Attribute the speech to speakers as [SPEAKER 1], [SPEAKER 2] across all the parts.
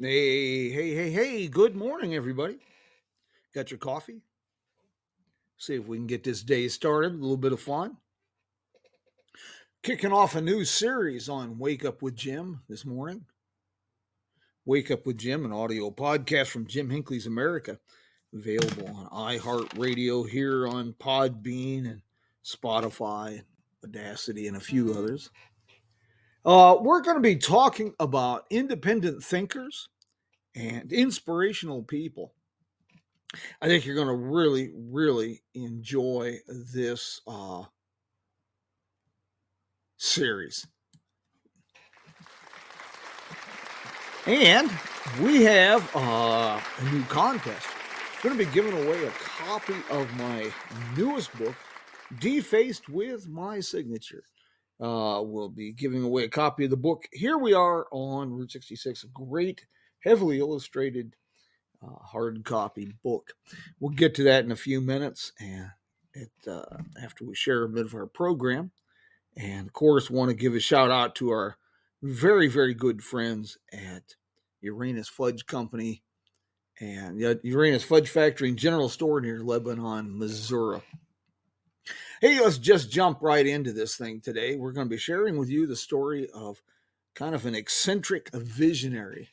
[SPEAKER 1] Hey, good morning, everybody. Got your coffee? See if we can get this day started. A little bit of fun. Kicking off a new series on Wake Up with Jim this morning. Wake Up with Jim, an audio podcast from Jim Hinckley's America, available on iHeartRadio, here on Podbean and Spotify, and Audacity, and a few others. We're going to be talking about independent thinkers and inspirational people. I think you're going to really enjoy this series. And we have a new contest. I'm going to be giving away a copy of my newest book, Defaced with My Signature. We'll be giving away a copy of the book. Here we are on Route 66, a great, heavily illustrated hard copy book. We'll get to that in a few minutes, and after we share a bit of our program. And of course, want to give a shout out to our very good friends at Uranus Fudge Company and Uranus Fudge Factory and General Store near Lebanon, Missouri. Hey, let's just jump right into this thing today. We're going to be sharing with you the story of kind of an eccentric visionary.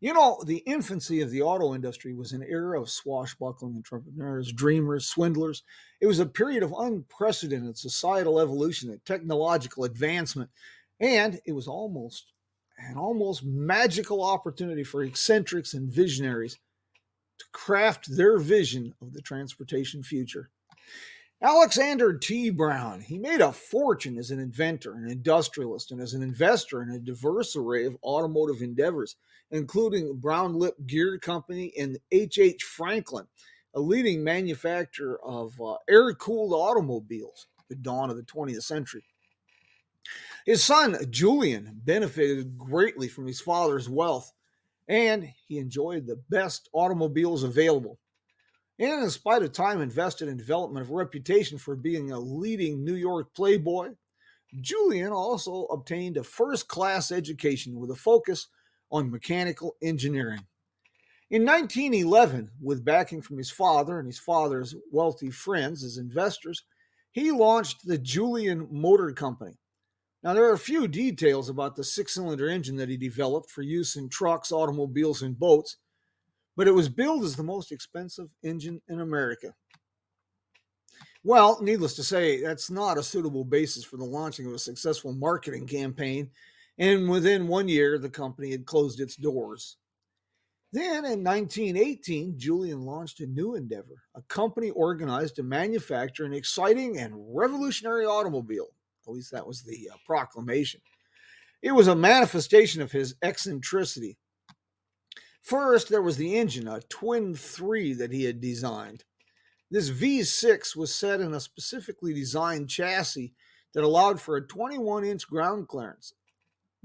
[SPEAKER 1] You know, the infancy of the auto industry was an era of swashbuckling entrepreneurs, dreamers, swindlers. It was a period of unprecedented societal evolution and technological advancement, and it was an almost magical opportunity for eccentrics and visionaries to craft their vision of the transportation future. Alexander T. Brown, he made a fortune as an inventor, an industrialist, and as an investor in a diverse array of automotive endeavors, including Brown Lip Gear Company and H. Franklin, a leading manufacturer of air-cooled automobiles at the dawn of the 20th century. His son, Julian, benefited greatly from his father's wealth, and he enjoyed the best automobiles available. And in spite of time invested in development of a reputation for being a leading New York playboy, Julian also obtained a first-class education with a focus on mechanical engineering. In 1911, with backing from his father and his father's wealthy friends as investors, he launched the Julian Motor Company. Now, there are a few details about the six-cylinder engine that he developed for use in trucks, automobiles, and boats, but it was billed as the most expensive engine in America. Well, needless to say, that's not a suitable basis for the launching of a successful marketing campaign, and within 1 year, the company had closed its doors. Then in 1918, Julian launched a new endeavor, a company organized to manufacture an exciting and revolutionary automobile. At least that was the proclamation. It was a manifestation of his eccentricity. First, there was the engine, a twin 3 that he had designed. This V6 was set in a specifically designed chassis that allowed for a 21-inch ground clearance,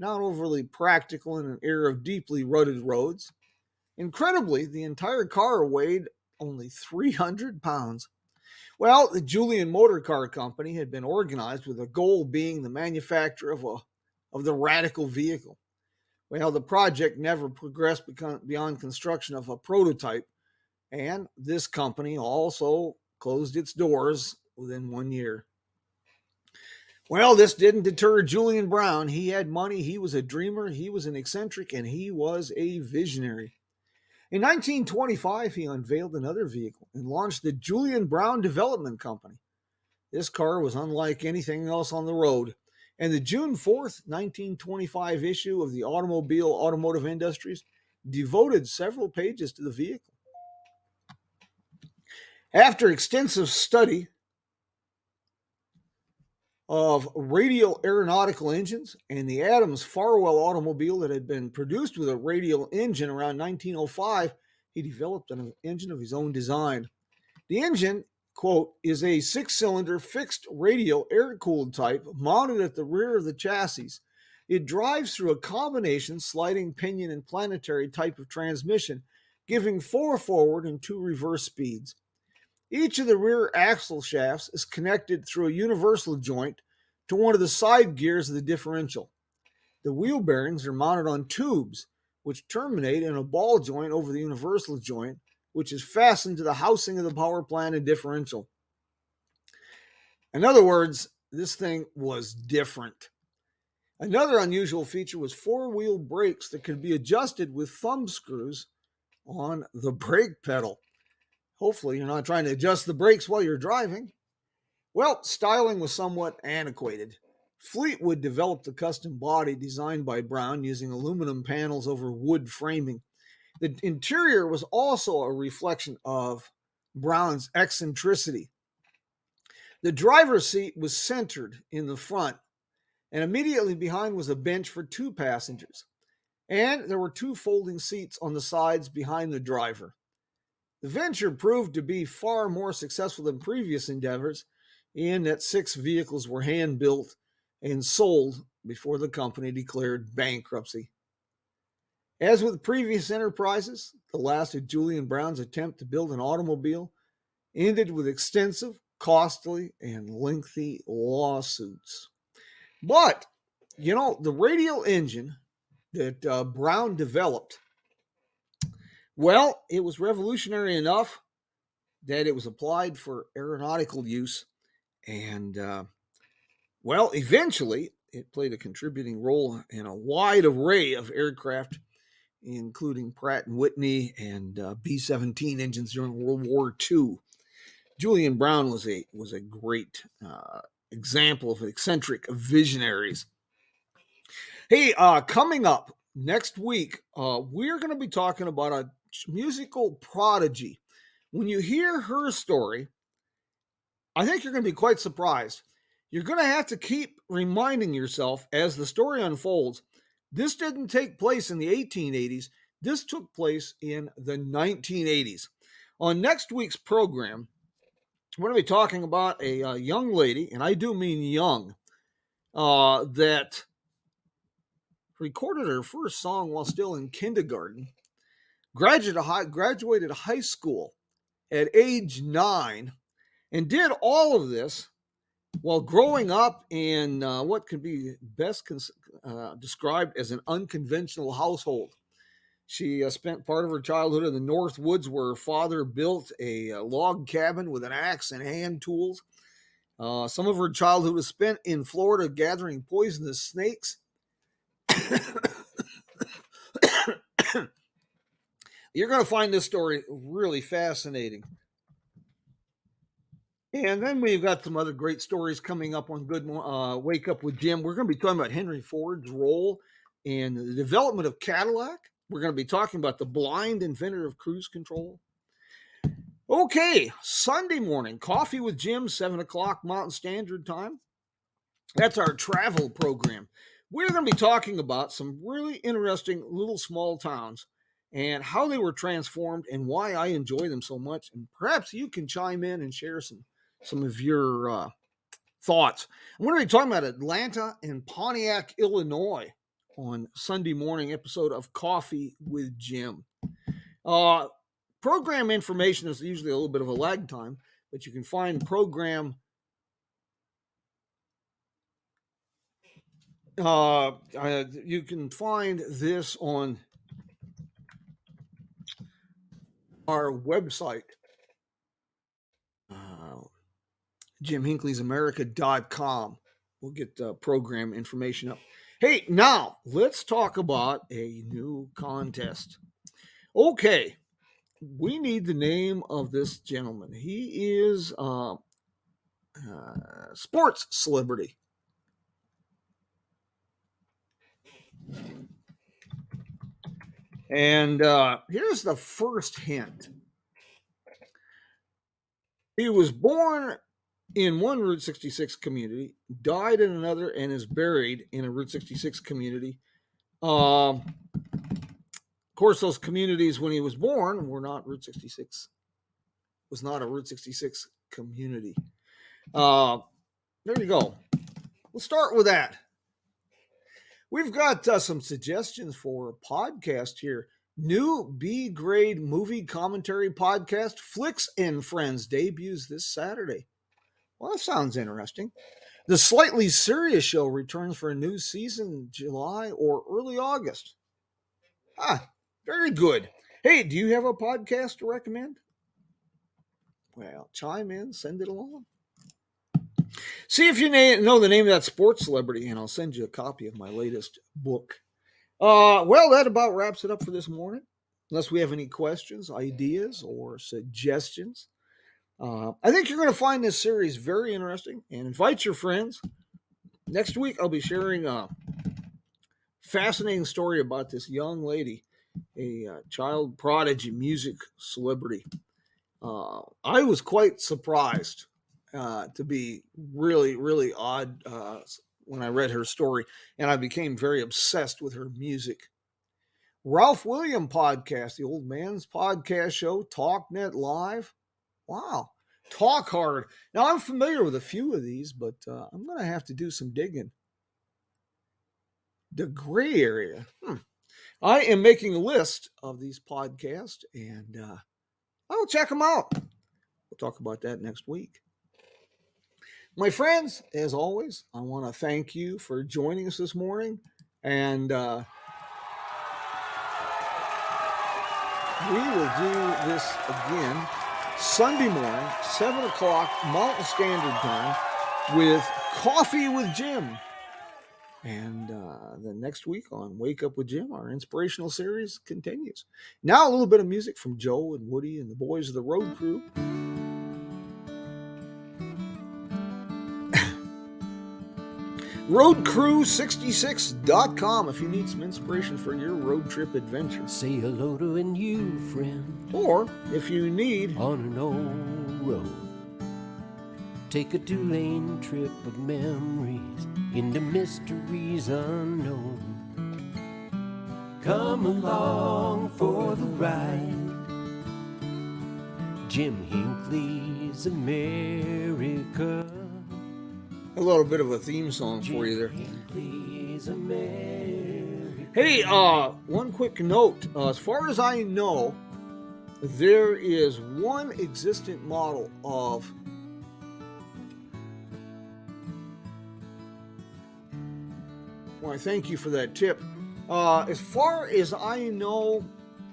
[SPEAKER 1] not overly practical in an era of deeply rutted roads. Incredibly, the entire car weighed only 300 pounds. Well, the Julian Motor Car Company had been organized with a goal being the manufacture of the radical vehicle. Well, the project never progressed beyond construction of a prototype, and this company also closed its doors within 1 year. Well, this didn't deter Julian Brown. He had money, he was a dreamer, he was an eccentric, and he was a visionary. In 1925, he unveiled another vehicle and launched the Julian Brown Development Company. This car was unlike anything else on the road, and the June 4th, 1925 issue of the Automotive Industries devoted several pages to the vehicle. After extensive study of radial aeronautical engines and the Adams Farwell automobile that had been produced with a radial engine around 1905, he developed an engine of his own design. The engine, quote, is a 6-cylinder fixed radial air-cooled type mounted at the rear of the chassis. It drives through a combination sliding pinion and planetary type of transmission, giving 4 forward and 2 reverse speeds. Each of the rear axle shafts is connected through a universal joint to one of the side gears of the differential. The wheel bearings are mounted on tubes, which terminate in a ball joint over the universal joint, which is fastened to the housing of the power plant and differential. In other words, this thing was different. Another unusual feature was 4-wheel brakes that could be adjusted with thumb screws on the brake pedal. Hopefully, you're not trying to adjust the brakes while you're driving. Well, styling was somewhat antiquated. Fleetwood developed the custom body designed by Brown using aluminum panels over wood framing. The interior was also a reflection of Brown's eccentricity. The driver's seat was centered in the front, and immediately behind was a bench for 2 passengers. And there were 2 folding seats on the sides behind the driver. The venture proved to be far more successful than previous endeavors, in that 6 vehicles were hand-built and sold before the company declared bankruptcy. As with previous enterprises, the last of Julian Brown's attempt to build an automobile ended with extensive, costly, and lengthy lawsuits. But, the radial engine that Brown developed, well, it was revolutionary enough that it was applied for aeronautical use. And, eventually it played a contributing role in a wide array of aircraft, including Pratt and Whitney and B-17 engines during World War II. Julian Brown was a great example of eccentric visionaries. Hey, coming up next week, we're going to be talking about a musical prodigy. When you hear her story, I think you're going to be quite surprised. You're going to have to keep reminding yourself as the story unfolds, this didn't take place in the 1880s. This took place in the 1980s. On next week's program, we're going to be talking about a young lady, and I do mean young, that recorded her first song while still in kindergarten, graduated high school at age 9, and did all of this while growing up in what can be best described as an unconventional household. She spent part of her childhood in the North Woods, where her father built a log cabin with an axe and hand tools. Some of her childhood was spent in Florida gathering poisonous snakes. You're going to find this story really fascinating. And then we've got some other great stories coming up on Good Wake Up with Jim. We're going to be talking about Henry Ford's role in the development of Cadillac. We're going to be talking about the blind inventor of cruise control. Okay, Sunday morning, Coffee with Jim, 7 o'clock Mountain Standard Time. That's our travel program. We're going to be talking about some really interesting little small towns and how they were transformed and why I enjoy them so much. And perhaps you can chime in and share some of your thoughts. We're going to be talking about Atlanta and Pontiac, Illinois on Sunday morning episode of Coffee with Jim. Program information is usually a little bit of a lag time, but you can find program you can find this on our website, JimHinckley'sAmerica.com. We'll get program information up. Hey, now let's talk about a new contest. Okay, we need the name of this gentleman. He is a sports celebrity. And here's the first hint. He was born in one Route 66 community, died in another, and is buried in a Route 66 community. course, those communities when he was born were not Route 66. Was not a Route 66 community. There you go. We'll start with that. We've got some suggestions for a podcast here. New B grade movie commentary podcast, Flicks and Friends, debuts this Saturday. Well, that sounds interesting. The Slightly Serious Show returns for a new season in July or early August. Very good. Hey, do you have a podcast to recommend? Well, chime in, send it along. See if you know the name of that sports celebrity, and I'll send you a copy of my latest book. Well, that about wraps it up for this morning. Unless we have any questions, ideas, or suggestions. I think you're going to find this series very interesting, and invite your friends. Next week, I'll be sharing a fascinating story about this young lady, a child prodigy music celebrity. I was quite surprised to be really, really odd when I read her story, and I became very obsessed with her music. Ralph William podcast, the old man's podcast show, TalkNet Live. Wow. Talk Hard. Now, I'm familiar with a few of these, but I'm going to have to do some digging. The Gray Area. I am making a list of these podcasts, and I'll check them out. We'll talk about that next week. My friends, as always, I want to thank you for joining us this morning. And we will do this again Sunday morning, 7 o'clock Mountain Standard Time with Coffee with Jim. And then next week on Wake Up with Jim, our inspirational series continues. Now a little bit of music from Joe and Woody and the boys of the Road Crew. RoadCrew66.com if you need some inspiration for your road trip adventure.
[SPEAKER 2] Say hello to a new friend.
[SPEAKER 1] Or if you need
[SPEAKER 2] on an old road. Take a 2-lane trip of memories into mysteries unknown. Come along for the ride. Jim Hinckley's America.
[SPEAKER 1] A little bit of a theme song for you there. Hey, one quick note. As far as I know, there is one existent model of well, I thank you for that tip. As far as I know,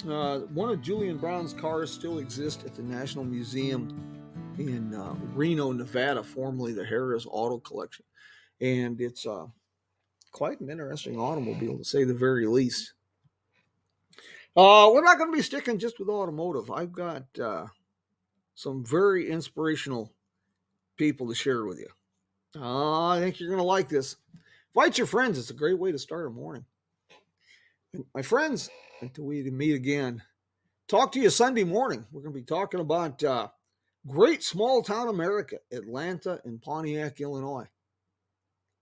[SPEAKER 1] one of Julian Brown's cars still exists at the National Museum in Reno, Nevada, formerly the Harris Auto Collection. And it's quite an interesting automobile, to say the very least. We're not going to be sticking just with automotive. I've got some very inspirational people to share with you. I think you're going to like this. Invite your friends. It's a great way to start a morning. And my friends, until we meet again, talk to you Sunday morning. We're going to be talking about great small town America, Atlanta and Pontiac, Illinois.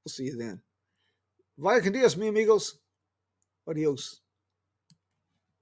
[SPEAKER 1] We'll see you then. Vaya con Dios, mi amigos. Adios.